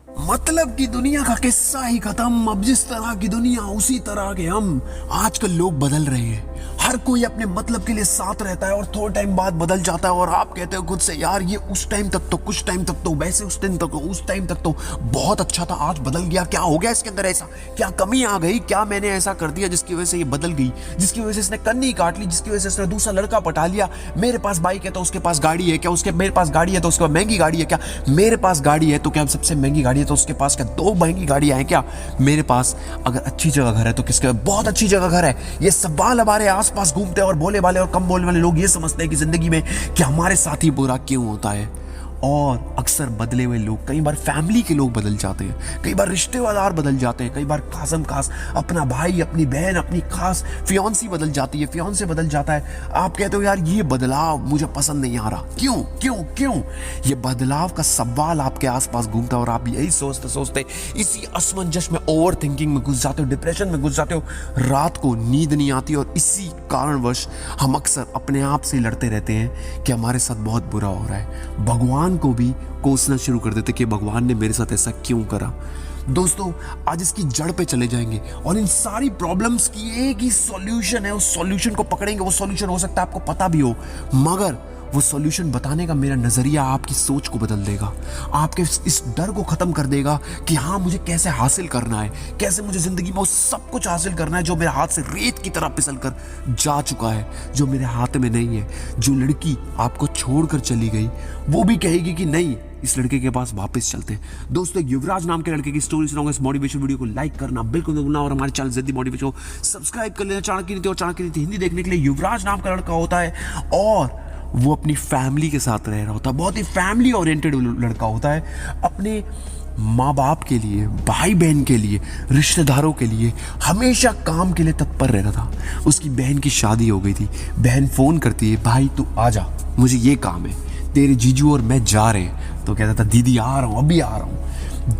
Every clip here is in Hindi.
मतलब की दुनिया का किस्सा ही खत्म। अब जिस तरह की दुनिया उसी तरह के हम। आजकल लोग बदल रहे हैं, हर कोई अपने मतलब के लिए साथ रहता है और थोड़े टाइम बाद बदल जाता है। और आप कहते हो खुद से, यार ये उस टाइम तक तो, कुछ टाइम तक तो वैसे, उस दिन तक तो, उस टाइम तक तो बहुत अच्छा था, आज बदल गया। क्या हो गया इसके अंदर? ऐसा क्या कमी आ गई? क्या मैंने ऐसा कर दिया जिसकी वजह से ये बदल गई, जिसकी वजह से इसने कन्नी काट ली, जिसकी वजह से इसने दूसरा लड़का पटा लिया? मेरे पास बाइक है तो उसके पास गाड़ी है क्या? उसके मेरे पास गाड़ी है तो उसके पास महंगी गाड़ी है क्या? मेरे पास गाड़ी है तो क्या सबसे महंगी गाड़ी है तो उसके पास क्या दो महंगी गाड़ियां हैं क्या? मेरे पास अगर अच्छी जगह घर है तो किसके बहुत अच्छी जगह घर है? ये सवाल हमारे आसपास घूमते हैं और बोले वाले और कम बोलने वाले लोग ये समझते हैं कि जिंदगी में कि हमारे साथ ही बुरा क्यों होता है। और अक्सर बदले हुए लोग, कई बार फैमिली के लोग बदल जाते हैं, कई बार रिश्तेदार बदल जाते हैं, कई बार खासम खास अपना भाई, अपनी बहन, अपनी खास फियांसी बदल जाती है, फियांसे बदल जाता है। आप कहते हो यार ये बदलाव मुझे पसंद नहीं आ रहा, क्यों क्यों क्यों? ये बदलाव का सवाल आपके आसपास घूमता है और आप यही सोचते सोचते इसी असमंजस में, ओवर थिंकिंग में घुस जाते हो, डिप्रेशन में घुस जाते हो, रात को नींद नहीं आती। और इसी कारणवश हम अक्सर अपने आप से लड़ते रहते हैं कि हमारे साथ बहुत बुरा हो रहा है। भगवान को भी कोसना शुरू कर देते कि भगवान ने मेरे साथ ऐसा क्यों करा। दोस्तों, आज इसकी जड़ पे चले जाएंगे और इन सारी प्रॉब्लम्स की एक ही सॉल्यूशन है। उस सॉल्यूशन को पकड़ेंगे। वो सॉल्यूशन हो सकता है आपको पता भी हो, मगर वो सॉल्यूशन बताने का मेरा नजरिया आपकी सोच को बदल देगा, आपके इस डर को खत्म कर देगा कि हाँ मुझे कैसे हासिल करना है, कैसे मुझे जिंदगी में वो सब कुछ हासिल करना है जो मेरे हाथ से रेत की तरह फिसल कर जा चुका है, जो मेरे हाथ में नहीं है। जो लड़की आपको छोड़कर चली गई वो भी कहेगी कि नहीं, इस लड़के के पास वापस चलते हैं। दोस्तों, युवराज नाम के लड़के की स्टोरी सुनाऊंगा। इस मोटिवेशन वीडियो को लाइक करना बिल्कुल न भूलना और हमारे चैनल जल्दी मोटिवेशन को सब्सक्राइब कर लेना। चाणक्य नीति और चाणक्य नीति हिंदी देखने के लिए युवराज नाम का लड़का होता है और वो अपनी फैमिली के साथ रह रहा होता है। बहुत ही फैमिली ओरिएंटेड लड़का होता है। अपने माँ बाप के लिए, भाई बहन के लिए, रिश्तेदारों के लिए हमेशा काम के लिए तत्पर रहता था। उसकी बहन की शादी हो गई थी। बहन फोन करती है, भाई तू आजा, मुझे ये काम है, तेरे जीजू और मैं जा रहे हैं। तो कहता था दीदी आ रहा हूँ, अभी आ रहा हूँ।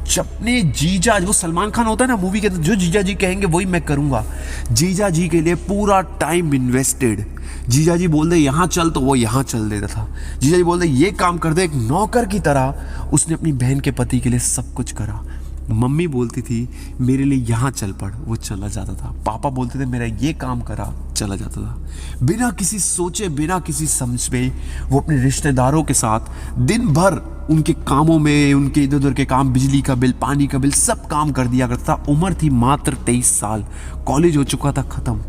जब अपने जीजा, वो सलमान खान होता है ना मूवी के अंदर, जो जीजा जी कहेंगे वही मैं करूंगा। जीजा जी के लिए पूरा टाइम इन्वेस्टेड। जीजा जी बोल दे यहाँ चल तो वो यहाँ चल देता था। जीजा जी बोल दे ये काम कर दे, एक नौकर की तरह उसने अपनी बहन के पति के लिए सब कुछ करा। मम्मी बोलती थी मेरे लिए यहाँ चल पड़, वो चला जाता था। पापा बोलते थे मेरा ये काम करा, चला जाता था। बिना किसी सोचे, बिना किसी समझ में वो अपने रिश्तेदारों के साथ दिन भर उनके कामों में, उनके इधर उधर के काम, बिजली का बिल, पानी का बिल, सब काम कर दिया करता था। उम्र थी मात्र 23 साल, कॉलेज हो चुका था खत्म।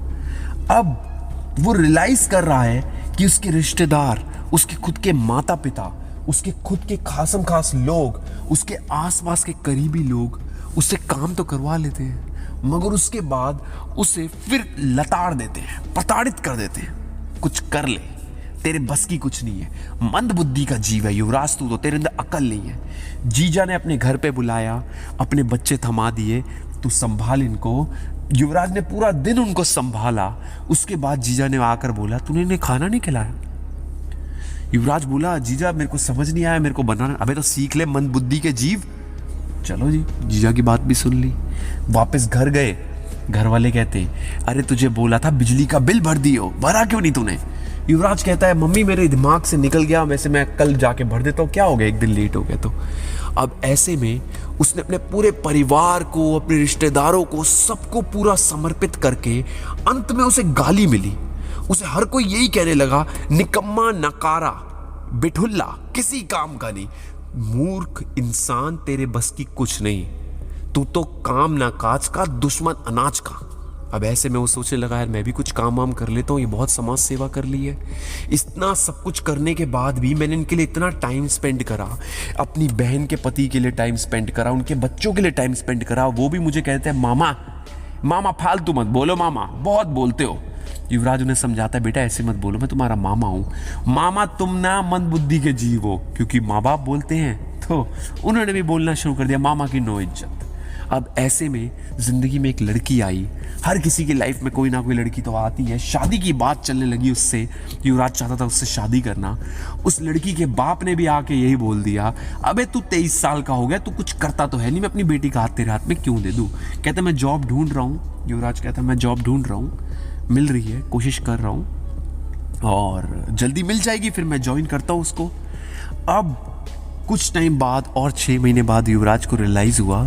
अब वो रियलाइज कर रहा है कि उसके रिश्तेदार, उसके खुद के माता पिता, उसके खुद के खासम खास लोग, उसके आसपास के करीबी लोग उससे काम तो करवा लेते हैं, मगर उसके बाद उसे फिर लताड़ देते हैं, प्रताड़ित कर देते हैं। कुछ कर ले, तेरे बस की कुछ नहीं है, मंद बुद्धि का जीव है युवराज तू तो, तेरे अंदर अकल नहीं है। जीजा ने अपने घर पे बुलाया, अपने बच्चे थमा दिए, तू संभाल इनको। युवराज ने पूरा दिन उनको संभाला। उसके बाद जीजा ने आकर बोला तूने इन्हें खाना नहीं खिलाया। युवराज बोला जीजा मेरे को समझ नहीं आया, मेरे को बनाना। अबे तो सीख ले मंद बुद्धि के जीव। चलो जी, जीजा की बात भी सुन ली। वापस घर गए। घर वाले कहते अरे तुझे बोला था बिजली का बिल भर दियो, भरा क्यों नहीं तूने? युवराज कहता है मम्मी मेरे दिमाग से निकल गया, वैसे मैं कल जाके भर देता हूँ, क्या हो गया, एक दिन लेट हो गया तो। अब ऐसे में उसने अपने पूरे परिवार को, अपने रिश्तेदारों को, सबको पूरा समर्पित करके अंत में उसे गाली मिली। उसे हर कोई यही कहने लगा निकम्मा, नकारा, बिठुल्ला, किसी काम का नहीं, मूर्ख इंसान, तेरे बस की कुछ नहीं, तू तो काम ना काज का, दुश्मन अनाज का। अब ऐसे में वो सोचने लगा यार मैं भी कुछ काम वाम कर लेता हूँ, ये बहुत समाज सेवा कर ली है। इतना सब कुछ करने के बाद भी मैंने इनके लिए इतना टाइम स्पेंड करा, अपनी बहन के पति के लिए टाइम स्पेंड करा, उनके बच्चों के लिए टाइम स्पेंड करा। वो भी मुझे कहते हैं मामा, मामा फालतू मत बोलो, मामा बहुत बोलते हो। युवराज उन्हें समझाता है बेटा ऐसे मत बोलो, मैं तुम्हारा मामा हूं। मामा तुम ना मंद बुद्धि के जीव हो, क्योंकि माँ बाप बोलते हैं तो उन्होंने भी बोलना शुरू कर दिया, मामा की नो इज्जत। अब ऐसे में जिंदगी में एक लड़की आई। हर किसी की लाइफ में कोई ना कोई लड़की तो आती है। शादी की बात चलने लगी उससे। युवराज चाहता था उससे शादी करना। उस लड़की के बाप ने भी आके यही बोल दिया अबे तू 23 साल का हो गया, तू कुछ करता तो है नहीं, मैं अपनी बेटी का हाथ तेरे हाथ में क्यों दे दूं? कहते मैं जॉब ढूंढ रहा हूँ। युवराज कहता मैं जॉब ढूंढ रहा हूँ, मिल रही है, कोशिश कर रहा हूँ और जल्दी मिल जाएगी, फिर मैं ज्वाइन करता हूँ उसको। अब कुछ टाइम बाद और 6 महीने बाद युवराज को रियलाइज़ हुआ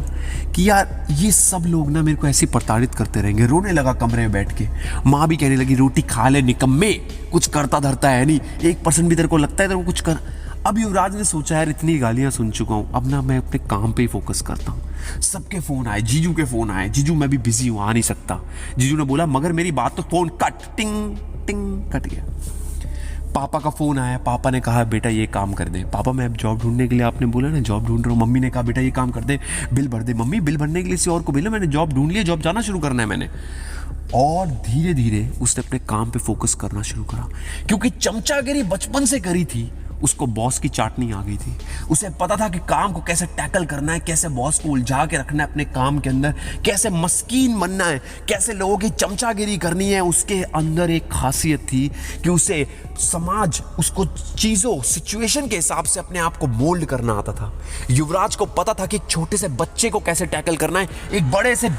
कि यार ये सब लोग ना मेरे को ऐसे प्रताड़ित करते रहेंगे। रोने लगा कमरे में बैठ के। माँ भी कहने लगी रोटी खा ले निकम्मे, कुछ करता धरता है नहीं, 1% भी तेरे को लगता है तेरे को कुछ कर। अब युवराज ने सोचा यार इतनी गालियाँ सुन चुका हूँ, अब ना मैं अपने काम पे ही फोकस करता हूँ। सबके फ़ोन आए, जीजू के फ़ोन आए, जीजू मैं भी बिजी हूँ आ नहीं सकता। जीजू ने बोला मगर मेरी बात तो, फ़ोन कट, टिंग टिंग कट गया। पापा का फ़ोन आया, पापा ने कहा बेटा ये काम कर दे। पापा मैं अब जॉब ढूंढने के लिए, आपने बोला ना जॉब ढूंढ रहा हूँ। मम्मी ने कहा बेटा ये काम कर दे, बिल भर दे। मम्मी बिल भरने के लिए किसी और को बोला, मैंने जॉब ढूंढ लिया, जॉब जाना शुरू करना है मैंने। और धीरे धीरे उसने अपने काम पे फोकस करना शुरू करा, क्योंकि चमचागिरी बचपन से करी थी, उसको बॉस की चाटनी आ गई थी। उसे पता था कि काम को कैसे टैकल करना है, कैसे बॉस को उलझा के रखना है अपने काम के अंदर, कैसे मस्कीन बनना है, कैसे लोगों की चमचागिरी करनी है। उसके अंदर एक खासियत थी कि उसे समाज, उसको चीज़ों सिचुएशन के हिसाब से अपने आप को मोल्ड करना आता था। युवराज को पता था कि एक छोटे से बच्चे को कैसे टैकल करना है, एक बड़े से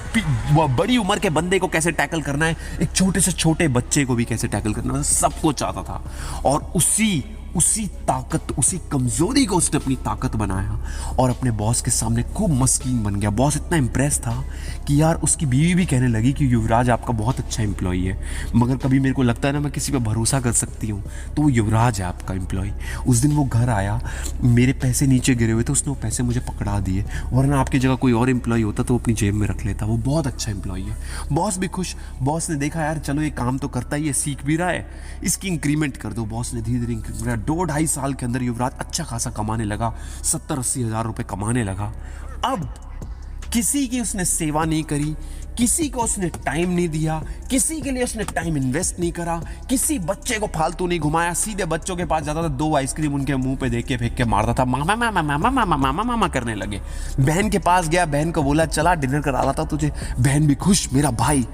बड़ी उम्र के बंदे को कैसे टैकल करना है, एक छोटे से छोटे बच्चे को भी कैसे टैकल करना है, सब कुछ आता था। और उसी ताकत, उसी कमजोरी को उसने अपनी ताकत बनाया और अपने बॉस के सामने खूब मस्कीन बन गया। बॉस इतना इम्प्रेस था कि यार उसकी बीवी भी कहने लगी कि युवराज आपका बहुत अच्छा एम्प्लॉई है, मगर कभी मेरे को लगता है ना मैं किसी पे भरोसा कर सकती हूँ तो वो युवराज है आपका एम्प्लॉई। उस दिन वो घर आया, मेरे पैसे नीचे गिरे हुए थे, उसने वो पैसे मुझे पकड़ा दिए, वरना आपकी जगह कोई और एम्प्लॉई होता तो वो अपनी जेब में रख लेता। वो बहुत अच्छा एम्प्लॉई है। बॉस भी खुश। बॉस ने देखा यार चलो ये काम तो करता ही है, सीख भी रहा है, इसकी इंक्रीमेंट कर दो। बॉस ने धीरे धीरे 2-2.5 साल के अंदर युवराज अच्छा खासा कमाने लगा, 70-80 हज़ार रुपए कमाने लगा। अब किसी की उसने सेवा नहीं करी, किसी को उसने टाइम नहीं दिया, किसी के लिए उसने टाइम इन्वेस्ट नहीं करा, किसी बच्चे को फालतू नहीं घुमाया। सीधे बच्चों के पास जाता था, 2 आइसक्रीम उनके मुंह पे देख के फेंक के मारता था, मामा मामा मामा मामा मामा मामा करने लगे। बहन के पास गया, बहन को बोला चला डिनर करा लाता तुझे। बहन भी खुश, मेरा भाई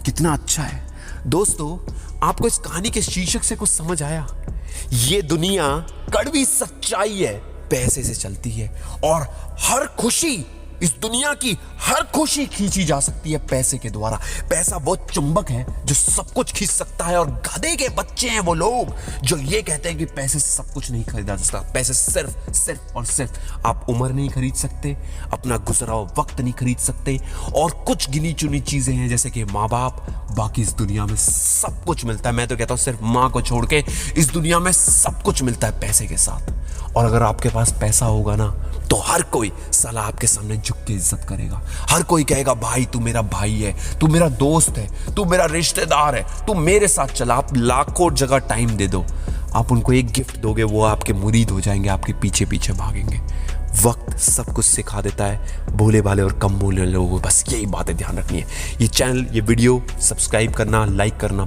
कितना अच्छा है। दोस्तों आपको इस कहानी के शीर्षक से कुछ समझ आया? ये दुनिया कड़वी सच्चाई है, पैसे से चलती है और हर खुशी, इस दुनिया की हर खुशी खींची जा सकती है पैसे के द्वारा। पैसा वो चुंबक है जो सब कुछ खींच सकता है और गधे के बच्चे हैं वो लोग जो ये कहते हैं कि पैसे से सब कुछ नहीं खरीदा जा सकता। पैसे सिर्फ और सिर्फ आप उम्र नहीं खरीद सकते, अपना गुजरा हुआ वक्त नहीं खरीद सकते, और कुछ गिनी चुनी चीजें हैं जैसे कि माँ बाप। बाकी इस दुनिया में सब कुछ मिलता है। मैं तो कहता हूँ सिर्फ माँ को छोड़ के इस दुनिया में सब कुछ मिलता है पैसे के साथ। और अगर आपके पास पैसा होगा ना तो हर कोई साला आपके सामने झुक के इज्जत करेगा। हर कोई कहेगा भाई तू मेरा भाई है, तू मेरा दोस्त है, तू मेरा रिश्तेदार है, तू मेरे साथ चला। आप लाखों जगह टाइम दे दो, आप उनको एक गिफ्ट दोगे, वो आपके मुरीद हो जाएंगे, आपके पीछे पीछे भागेंगे। वक्त सब कुछ सिखा देता है, भोले भाले और कम भोले लोगों को बस यही बातें ध्यान रखनी है। ये चैनल, ये वीडियो सब्सक्राइब करना, लाइक करना